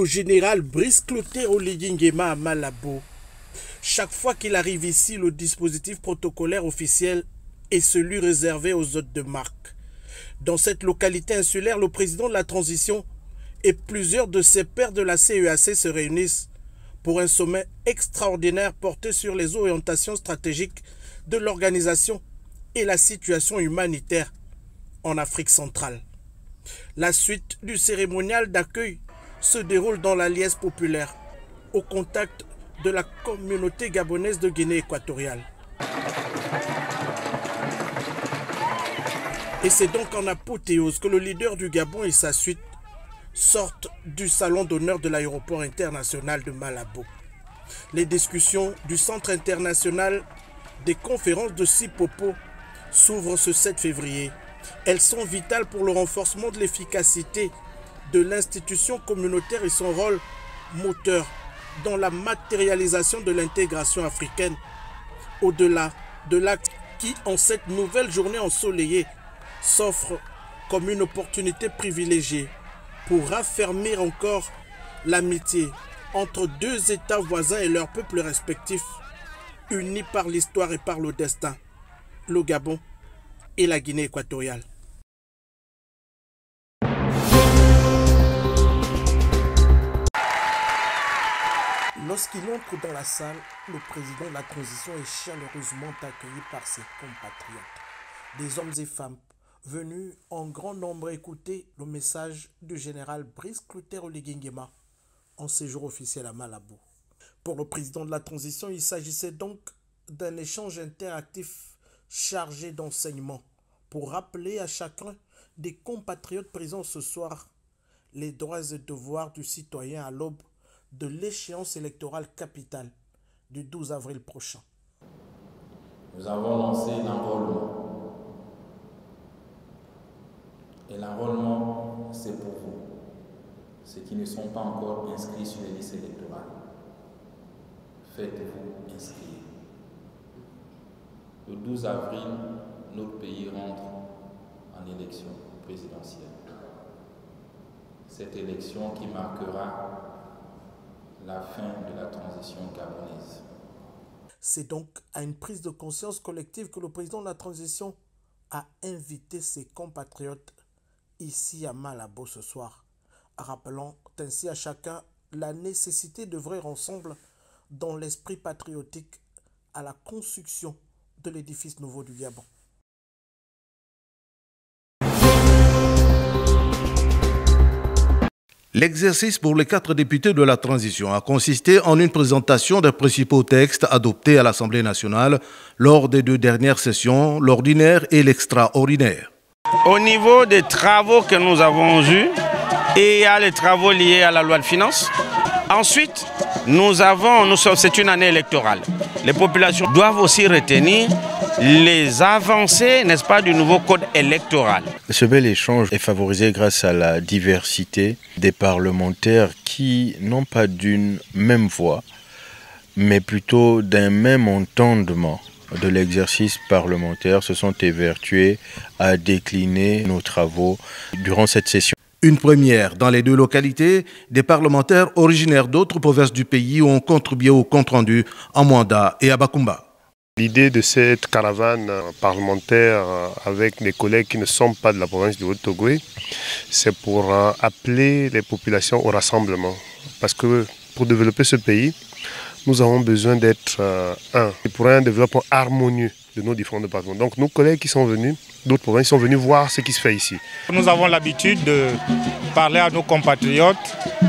le général Brice Clotaire Oligui Nguema à Malabo. Chaque fois qu'il arrive ici, le dispositif protocolaire officiel est celui réservé aux hôtes de marque. Dans cette localité insulaire, le président de la transition et plusieurs de ses pairs de la CEAC se réunissent pour un sommet extraordinaire porté sur les orientations stratégiques de l'organisation et la situation humanitaire en Afrique centrale. La suite du cérémonial d'accueil se déroule dans la liesse populaire, au contact de la communauté gabonaise de Guinée équatoriale. Et c'est donc en apothéose que le leader du Gabon et sa suite sortent du salon d'honneur de l'aéroport international de Malabo. Les discussions du Centre international des conférences de Sipopo s'ouvrent ce 7 février. Elles sont vitales pour le renforcement de l'efficacité de l'institution communautaire et son rôle moteur dans la matérialisation de l'intégration africaine, au-delà de l'acte qui, en cette nouvelle journée ensoleillée, s'offre comme une opportunité privilégiée pour raffermir encore l'amitié entre deux États voisins et leurs peuples respectifs, unis par l'histoire et par le destin, le Gabon et la Guinée équatoriale. Lorsqu'il entre dans la salle, le président de la transition est chaleureusement accueilli par ses compatriotes, des hommes et femmes venus en grand nombre écouter le message du général Brice Clotaire Oligui Nguema en séjour officiel à Malabo. Pour le président de la transition, il s'agissait donc d'un échange interactif chargé d'enseignements pour rappeler à chacun des compatriotes présents ce soir les droits et devoirs du citoyen à l'aube de l'échéance électorale capitale du 12 avril prochain. Nous avons lancé l'enrôlement. Et l'enrôlement, c'est pour vous, ceux qui ne sont pas encore inscrits sur les listes électorales. Faites-vous inscrire. Le 12 avril, notre pays rentre en élection présidentielle. Cette élection qui marquera la fin de la transition gabonaise. C'est donc à une prise de conscience collective que le président de la transition a invité ses compatriotes ici à Malabo ce soir, rappelant ainsi à chacun la nécessité d'œuvrer ensemble dans l'esprit patriotique à la construction de l'édifice nouveau du Gabon. L'exercice pour les 4 députés de la transition a consisté en une présentation des principaux textes adoptés à l'Assemblée nationale lors des 2 dernières sessions, l'ordinaire et l'extraordinaire. Au niveau des travaux que nous avons eus, il y a les travaux liés à la loi de finances. Ensuite, c'est une année électorale. Les populations doivent aussi retenir les avancées, n'est-ce pas, du nouveau code électoral. Ce bel échange est favorisé grâce à la diversité des parlementaires qui n'ont pas d'une même voix, mais plutôt d'un même entendement de l'exercice parlementaire, se sont évertués à décliner nos travaux durant cette session. Une première dans les 2 localités, des parlementaires originaires d'autres provinces du pays ont contribué au compte-rendu en Mwanda et à Bakumba. L'idée de cette caravane parlementaire avec des collègues qui ne sont pas de la province du Haut-Togoué, c'est pour appeler les populations au rassemblement. Parce que pour développer ce pays, nous avons besoin d'être un. Et pour un développement harmonieux de nos différents départements. Donc nos collègues qui sont venus, d'autres provinces, sont venus voir ce qui se fait ici. Nous avons l'habitude de parler à nos compatriotes.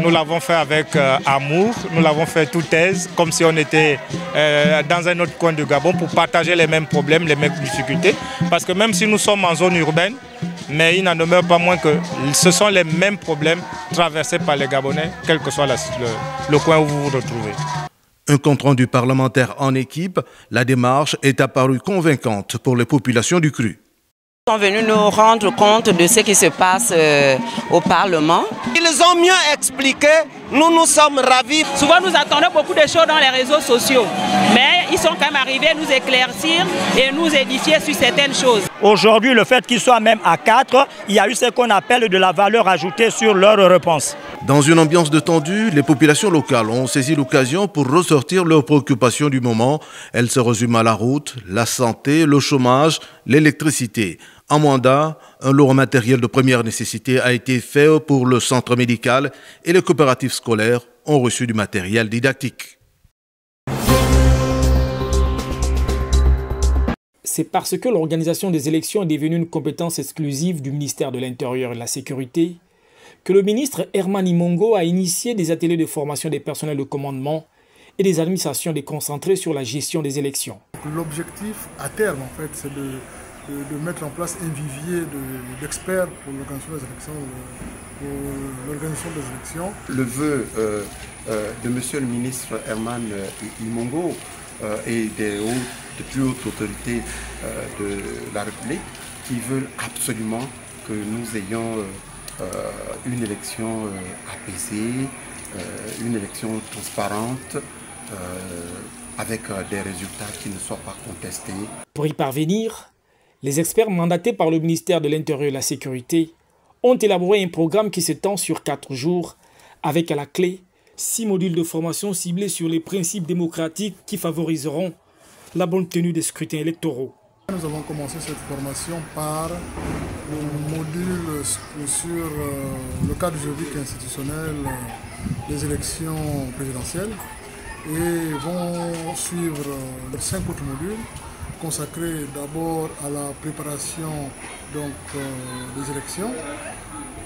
Nous l'avons fait avec amour, nous l'avons fait toute aise, comme si on était dans un autre coin du Gabon pour partager les mêmes problèmes, les mêmes difficultés. Parce que même si nous sommes en zone urbaine, mais il n'en demeure pas moins que ce sont les mêmes problèmes traversés par les Gabonais, quel que soit le coin où vous vous retrouvez. Un compte-rendu parlementaire en équipe, la démarche est apparue convaincante pour les populations du Cru. Ils sont venus nous rendre compte de ce qui se passe au Parlement. Ils ont mieux expliqué, nous sommes ravis. Souvent nous attendons beaucoup de choses dans les réseaux sociaux, mais ils sont quand même arrivés à nous éclaircir et nous édifier sur certaines choses. Aujourd'hui, le fait qu'ils soient même à 4, il y a eu ce qu'on appelle de la valeur ajoutée sur leur réponse. Dans une ambiance de tendu, les populations locales ont saisi l'occasion pour ressortir leurs préoccupations du moment. Elles se résument à la route, la santé, le chômage, l'électricité. En Mwanda, un lourd matériel de première nécessité a été fait pour le centre médical et les coopératives scolaires ont reçu du matériel didactique. C'est parce que l'organisation des élections est devenue une compétence exclusive du ministère de l'Intérieur et de la Sécurité que le ministre Herman Imongo a initié des ateliers de formation des personnels de commandement et des administrations déconcentrées sur la gestion des élections. L'objectif à terme, en fait, c'est de mettre en place un vivier d'experts pour l'organisation des élections. Le vœu de monsieur le ministre Herman Imongo et des plus hautes autorités de la République qui veulent absolument que nous ayons une élection apaisée, une élection transparente, avec des résultats qui ne soient pas contestés. Pour y parvenir, les experts mandatés par le ministère de l'Intérieur et de la Sécurité ont élaboré un programme qui s'étend sur 4 jours, avec à la clé 6 modules de formation ciblés sur les principes démocratiques qui favoriseront la bonne tenue des scrutins électoraux. Nous avons commencé cette formation par le module sur le cadre juridique institutionnel des élections présidentielles et vont suivre 5 autres modules consacrés d'abord à la préparation des élections,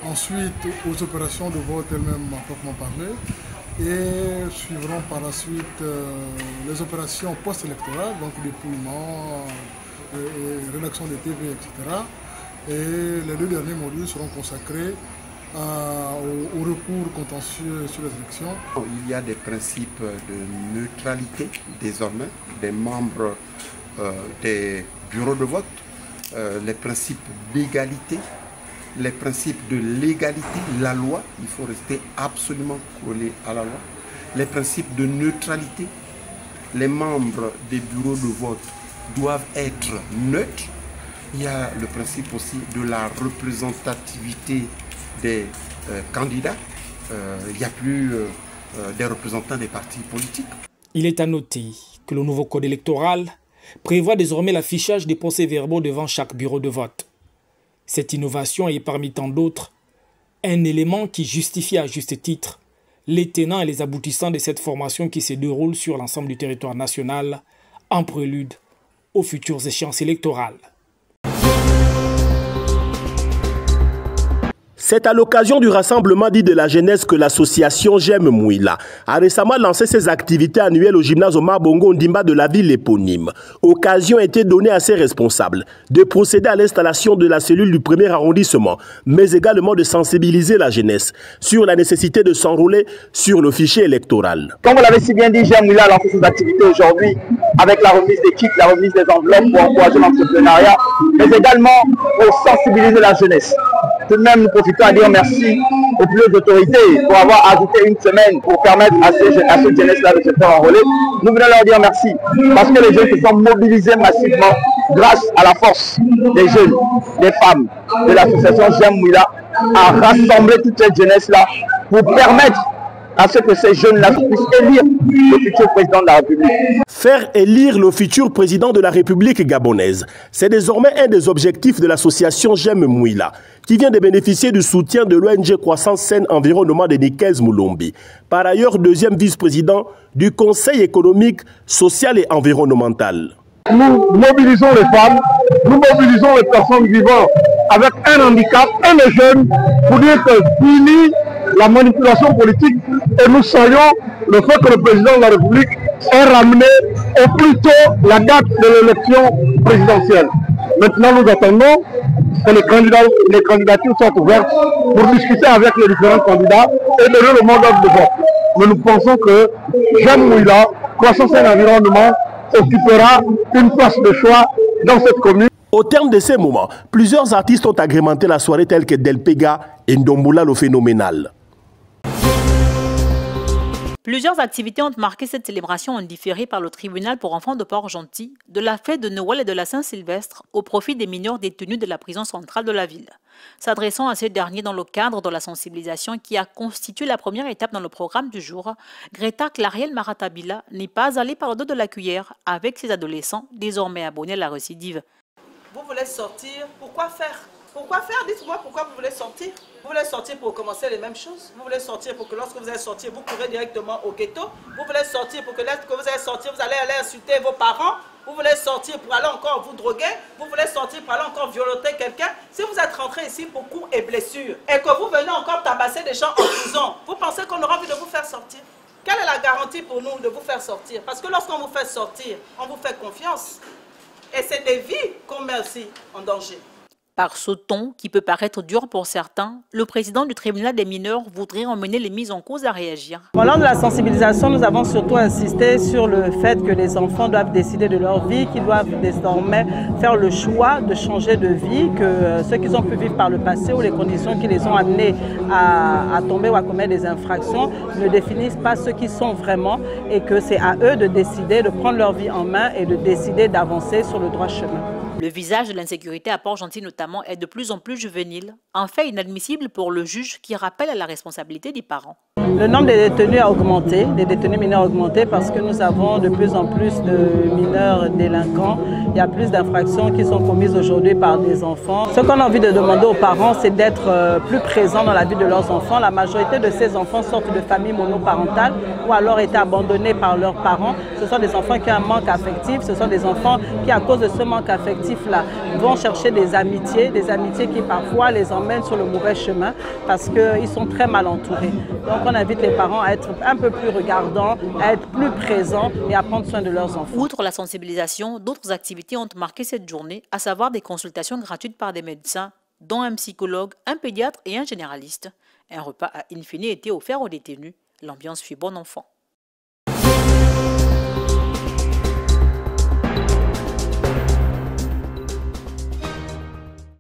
ensuite aux opérations de vote elles-mêmes à proprement parler, et suivront par la suite les opérations post-électorales, donc dépouillement, rédaction des TV, etc. Et les 2 derniers modules seront consacrés au recours contentieux sur les élections. Il y a des principes de neutralité désormais des membres des bureaux de vote, les principes d'égalité, les principes de légalité, la loi, il faut rester absolument collé à la loi, les principes de neutralité, les membres des bureaux de vote doivent être neutres. Il y a le principe aussi de la représentativité des candidats. Il n'y a plus des représentants des partis politiques. Il est à noter que le nouveau code électoral prévoit désormais l'affichage des procès-verbaux devant chaque bureau de vote. Cette innovation est parmi tant d'autres un élément qui justifie à juste titre les tenants et les aboutissants de cette formation qui se déroule sur l'ensemble du territoire national en prélude aux futures échéances électorales. C'est à l'occasion du rassemblement dit de la jeunesse que l'association J'aime Mouila a récemment lancé ses activités annuelles au gymnase Omar Bongo Ndimba de la ville éponyme. Occasion a été donnée à ses responsables de procéder à l'installation de la cellule du premier arrondissement, mais également de sensibiliser la jeunesse sur la nécessité de s'enrôler sur le fichier électoral. Comme vous l'avez si bien dit, J'aime Mouila a lancé ses activités aujourd'hui avec la remise des kits, la remise des enveloppes pour encourager l'entrepreneuriat, mais également pour sensibiliser la jeunesse. Tout de même, nous profitons à dire merci aux plus hautes autorités pour avoir ajouté une semaine pour permettre à cette jeunesse-là de se faire enrôler. Nous venons leur dire merci parce que les jeunes se sont mobilisés massivement grâce à la force des jeunes, des femmes, de l'association J'aime Mouila à rassembler toute cette jeunesse-là pour permettre à ce que ces jeunes-là puissent élire le futur président de la République. Faire élire le futur président de la République gabonaise, c'est désormais un des objectifs de l'association J'aime Mouila, qui vient de bénéficier du soutien de l'ONG Croissance Saine Environnement de Nikez Moulombi. Par ailleurs, deuxième vice-président du Conseil économique, social et environnemental. Nous mobilisons les femmes, nous mobilisons les personnes vivant avec un handicap et les jeunes pour dire que fini la manipulation politique et nous saluons le fait que le président de la République ait ramené au plus tôt la date de l'élection présidentielle. Maintenant, nous attendons que les candidatures soient ouvertes pour discuter avec les différents candidats et donner le mot d'ordre de vote. Mais nous pensons que J'aime Mouila, Croissance et Environnement, occupera une place de choix dans cette commune. Au terme de ces moments, plusieurs artistes ont agrémenté la soirée tels que Del Pega et Ndomboula le Phénoménal. Plusieurs activités ont marqué cette célébration en différé par le tribunal pour enfants de Port-Gentil, de la fête de Noël et de la Saint-Sylvestre au profit des mineurs détenus de la prison centrale de la ville. S'adressant à ces derniers dans le cadre de la sensibilisation qui a constitué la première étape dans le programme du jour, Greta Clariel Maratabila n'est pas allée par le dos de la cuillère avec ses adolescents désormais abonnés à la récidive. Vous voulez sortir, pourquoi faire? Pourquoi faire? Dites-moi pourquoi vous voulez sortir. Vous voulez sortir pour commencer les mêmes choses. Vous voulez sortir pour que lorsque vous allez sortir, vous courez directement au ghetto. Vous voulez sortir pour que lorsque vous allez sortir, vous allez aller insulter vos parents. Vous voulez sortir pour aller encore vous droguer. Vous voulez sortir pour aller encore violenter quelqu'un. Si vous êtes rentré ici pour coups et blessures et que vous venez encore tabasser des gens en prison, vous pensez qu'on aura envie de vous faire sortir? Quelle est la garantie pour nous de vous faire sortir? Parce que lorsqu'on vous fait sortir, on vous fait confiance. Et c'est des vies qu'on met aussi en danger. Par ce ton, qui peut paraître dur pour certains, le président du tribunal des mineurs voudrait emmener les mises en cause à réagir. Lors de la sensibilisation, nous avons surtout insisté sur le fait que les enfants doivent décider de leur vie, qu'ils doivent désormais faire le choix de changer de vie, que ceux qu'ils ont pu vivre par le passé ou les conditions qui les ont amenés à tomber ou à commettre des infractions ne définissent pas ceux qui sont vraiment et que c'est à eux de décider, de prendre leur vie en main et de décider d'avancer sur le droit chemin. Le visage de l'insécurité à Port-Gentil notamment est de plus en plus juvénile, un fait inadmissible pour le juge qui rappelle à la responsabilité des parents. Le nombre des détenus a augmenté, des détenus mineurs a augmenté parce que nous avons de plus en plus de mineurs délinquants. Il y a plus d'infractions qui sont commises aujourd'hui par des enfants. Ce qu'on a envie de demander aux parents, c'est d'être plus présents dans la vie de leurs enfants. La majorité de ces enfants sortent de familles monoparentales ou alors étaient abandonnés par leurs parents. Ce sont des enfants qui ont un manque affectif, ce sont des enfants qui, à cause de ce manque affectif-là, vont chercher des amitiés qui parfois les emmènent sur le mauvais chemin parce qu'ils sont très mal entourés. Donc on invite les parents à être un peu plus regardants, à être plus présents et à prendre soin de leurs enfants. Outre la sensibilisation, d'autres activités ont marqué cette journée, à savoir des consultations gratuites par des médecins, dont un psychologue, un pédiatre et un généraliste. Un repas à in fine était offert aux détenus. L'ambiance fut bon enfant.